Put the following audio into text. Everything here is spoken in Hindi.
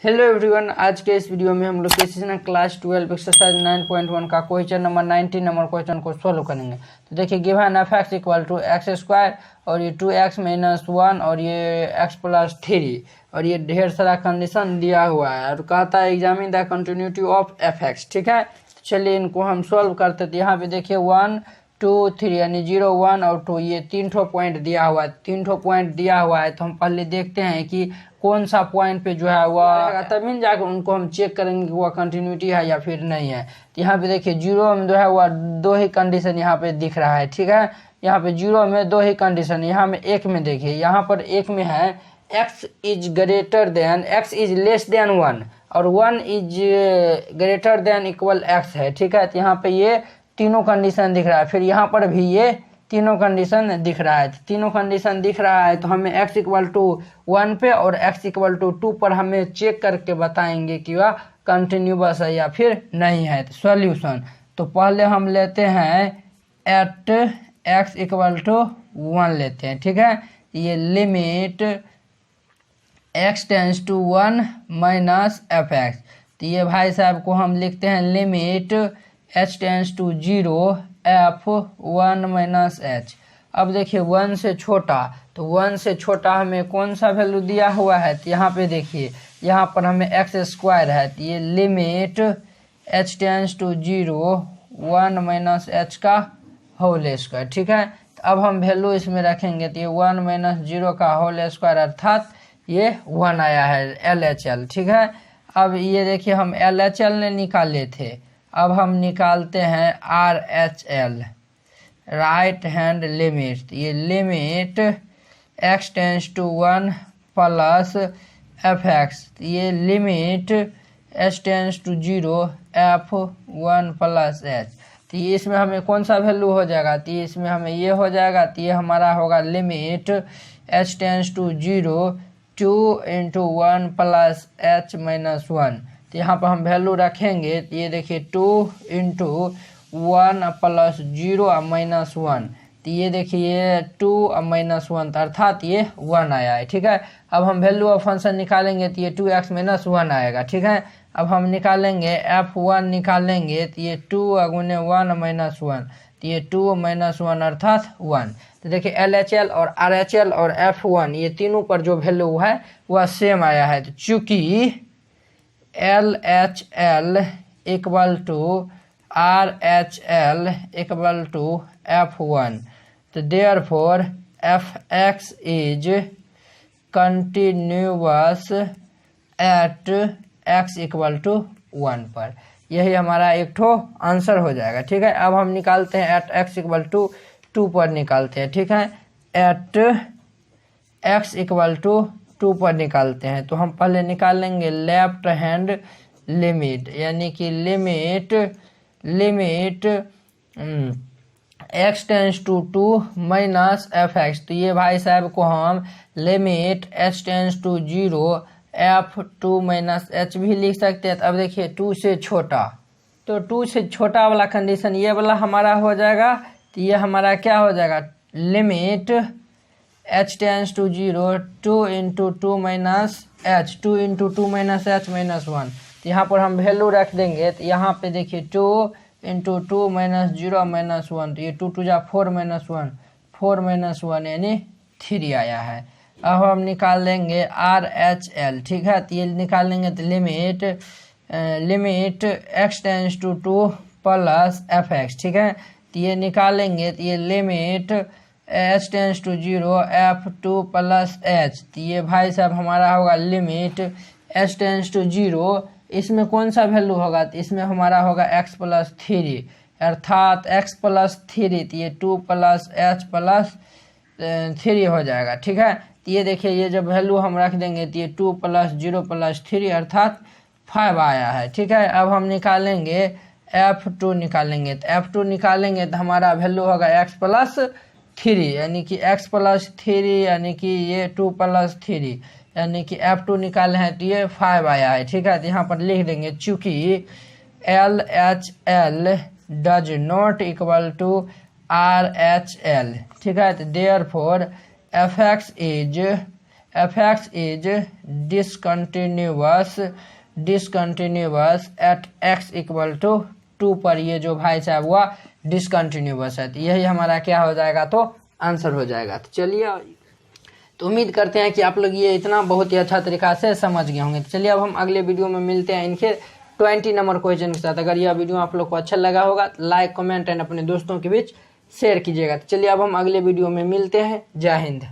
हेलो एवरीवन, आज के इस वीडियो में हम लोग किसी क्लास 12 एक्सरसाइज 9.1 का क्वेश्चन नंबर 19 नंबर क्वेश्चन को सॉल्व करेंगे। तो देखिए, given F X equal to X square और ये 2x माइनस 1 और ये x प्लस 3 और ये ढेर सारा कंडीशन दिया हुआ है और कहता है examine the continuity of F x. ठीक है, तो चलिए इनको हम सॉल्व करते थे। यहाँ पे देखिए 1 2 3 यानी 0 1 और 2 ये 3 पॉइंट दिया हुआ है। 3 पॉइंट दिया हुआ है तो हम पहले देखते हैं कि कौन सा पॉइंट पे जो है वह तभी जाकर उनको हम चेक करेंगे कि वह कंटिन्यूटी है या फिर नहीं है। तो यहाँ पे देखिए 0 में जो है वह दो ही कंडीशन यहाँ पे दिख रहा है। ठीक है, यहाँ पे 0 में दो ही कंडीशन, यहाँ में एक में देखिए, यहाँ पर एक में है x is greater than x is less than 1 और 1 is greater than equal x है। ठीक है, तो यहाँ पे ये तीनों कंडीशन दिख रहा है। फिर यहाँ पर भी ये तीनों कंडीशन दिख रहा है। तीनों कंडीशन दिख रहा है तो हमें x इक्वल टू 1 पे और x इक्वल टू 2 पर हमें चेक करके बताएंगे कि वह कंटिन्यूअस है या फिर नहीं है। तो सॉल्यूशन, तो पहले हम लेते हैं एट x इक्वल टू 1 लेते हैं। ठीक है, ये limit x tends to 1 minus F x. तो ये भाई साहब को हम लिखते हैं limit h tends to 0 F 1 minus H. अब देखिए 1 से छोटा, तो 1 से छोटा हमें कौन सा वैल्यू दिया हुआ है। तो यहाँ पे देखिए, यहाँ पर हमें एक्स स्क्वायर है। तो ये limit h tends to 0 1 minus H का होल स्क्वायर। ठीक है, तो अब हम वैल्यू इसमें रखेंगे तो ये 1 माइनस 0 का होल स्क्वायर अर्थात ये 1 आया है LHL। ठीक है, अब ये देखिए हम LHL ने निकाले थे, अब हम निकालते हैं RHL, राइट हैंड लिमिट। ये limit x tends to 1 plus f x, ये limit h tends to 0 F 1 plus h. तो ये इसमें हमें कौन सा वैल्यू हो जाएगा, तो इसमें हमें ये हो जाएगा। तो ये हमारा होगा limit h tends to 0 2 into 1 plus h minus 1। तो यहाँ पर हम वैल्यू रखेंगे तो ये देखिए 2 इंटू 1 प्लस 0 माइनस 1। तो ये देखिए 2 माइनस 1 अर्थात ये 1 आया है। ठीक है, अब हम वैल्यू ऑफ फंक्शन निकालेंगे तो ये 2x माइनस 1 आएगा। ठीक है, अब हम निकालेंगे f1 निकालेंगे तो ये 2 गुने 1 माइनस 1, तो ये 2 माइनस 1 अर्थात 1। तो देखिए LHL और RHL और f1 ये तीनों पर जो वैल्यू है वह सेम आया है। तो चूँकि LHL equal to RHL equal to f1, तो therefore fx is continuous at x equal to 1 पर। यही हमारा एक ठो आंसर हो जाएगा। ठीक है, अब हम निकालते हैं एट x इक्वल टू 2 पर निकालते हैं। ठीक है, एट x इक्वल टू 2 पर निकालते हैं। तो हम पहले निकालेंगे लेफ्ट हैंड लिमिट, यानी कि limit x tends to 2 minus F x. तो ये भाई साहब को हम limit h tends to 0 f 2 minus h भी लिख सकते हैं। तो अब देखिए 2 से छोटा, तो 2 से छोटा वाला कंडीशन ये वाला हमारा हो जाएगा। तो ये हमारा क्या हो जाएगा, limit h tends to 0 2 into 2 minus h, 2 into 2 minus h minus 1। तो यहाँ पर हम वैल्यू रख देंगे। तो यहाँ पे देखिए 2 इंटू 2 माइनस 0 माइनस 1, तो ये 2 2 जा 4 माइनस 1, 4 माइनस 1 यानी 3 आया है। अब हम निकाल लेंगे RHL। ठीक है, तो ये निकाल लेंगे तो limit x tends to 2 plus f x. ठीक है, तो ये निकालेंगे तो ये limit h tends to 0 f 2 plus h. तो ये भाई साहब हमारा होगा लिमिट h टेंस टू 0, इसमें कौन सा वैल्यू होगा, तो इसमें हमारा होगा x प्लस 3 अर्थात x प्लस 3। तो ये 2 प्लस एच प्लस 3 हो जाएगा। ठीक है, तो ये देखिए ये जब वैल्यू हम रख देंगे तो ये 2 प्लस 0 प्लस 3 अर्थात 5 आया है। ठीक है, अब हम निकालेंगे f2 निकालेंगे। तो f2 निकालेंगे तो हमारा वैल्यू होगा x प्लस 3, यानी कि x प्लस 3 यानी कि ये 2 प्लस 3 यानी कि f2 निकाले हैं तो ये 5 आया है। ठीक है, तो यहाँ पर लिख देंगे चूँकि LHL does not equal to RHL। ठीक है, तो therefore fx is f x is discontinuous at x equal to 2 पर ये जो भाई साहब हुआ डिसकंटिन्यूअस है। तो यही हमारा क्या हो जाएगा, तो आंसर हो जाएगा। तो चलिए, तो उम्मीद करते हैं कि आप लोग ये इतना बहुत ही अच्छा तरीका से समझ गए होंगे। तो चलिए अब हम अगले वीडियो में मिलते हैं इनके 20 नंबर क्वेश्चन के साथ। अगर यह वीडियो आप लोग को अच्छा लगा होगा तो लाइक, कमेंट एंड अपने दोस्तों के बीच शेयर कीजिएगा। तो चलिए अब हम अगले वीडियो में मिलते हैं। जय हिंद।